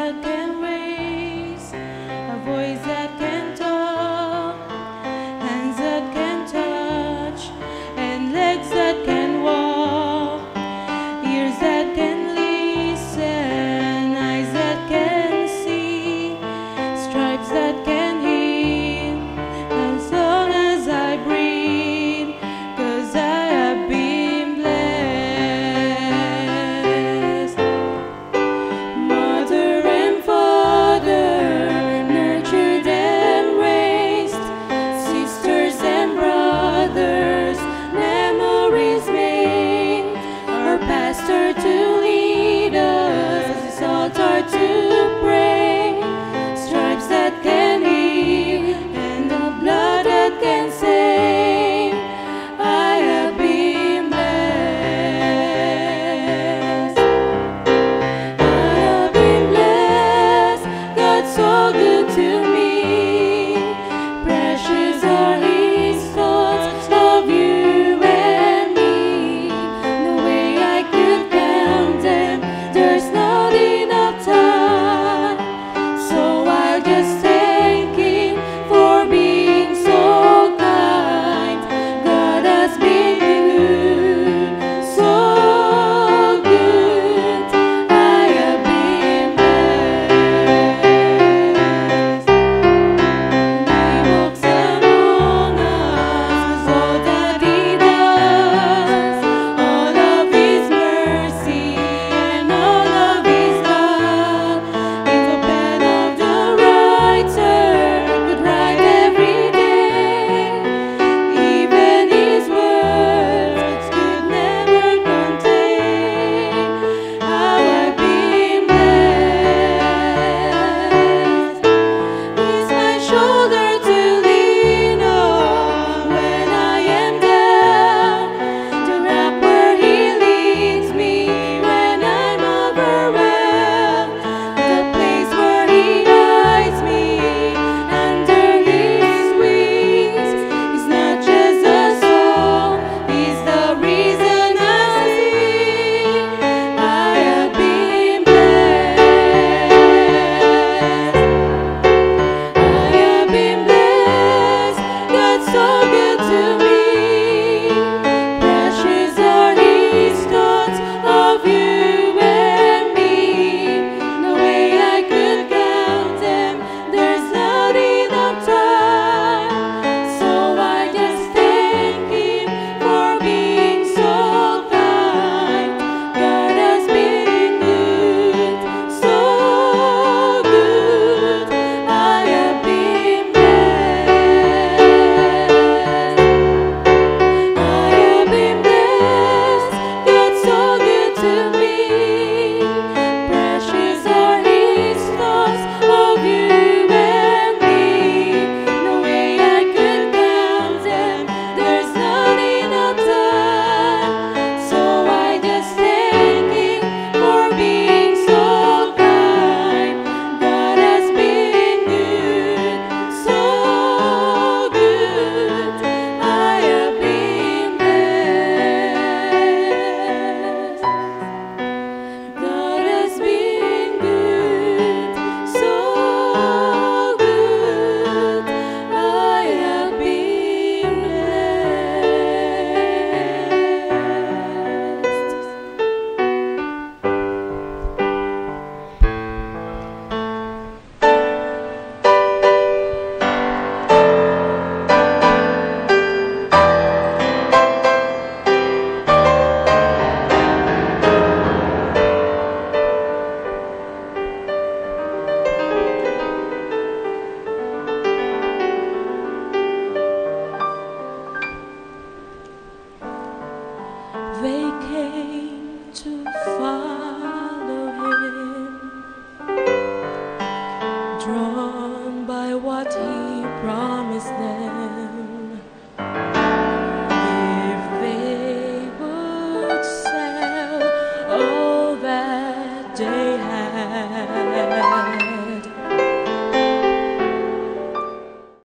that can raise, a voice that can talk, hands that can touch, and legs that can walk, ears that can listen, eyes that can see, stripes that can heal, as long as I breathe, 'cause I have been blessed. Mother and father nurtured and raised, sisters and brothers memories made, our pastor to lead us, this altar to pray, stripes that can heal and the blood that can save. I have been blessed. I have been blessed. God's so good to me. Precious are His thoughts of you and me. No way I could count them. There's not enough time. So I'll just thank Him for being so kind. God has been good, so good. I have been blessed. He walks among us, all that He does, all of His mercy and all of His love. If a pen of the writer could write every day, even His words could never contain how I've been blessed. He's my shoulder to lean on when I am down, the rock where He leads me when I'm overwhelmed, the place where He hides me under His wings. He's not just a song, He's the reason I sing. I have been blessed. I have been blessed. God's so good to me. Precious are His thoughts of you and me. No way I could count them. There's not enough time. So I just thank Him for being so kind. God has been good, so good. I have been blessed. I have been blessed. God's so good to me. Precious are His thoughts of you and me. No way I could count them. There's not enough time. So I just thank Him for being so kind. God has been good, so good. I have been blessed. God has been good, so good. I have been blessed. They came to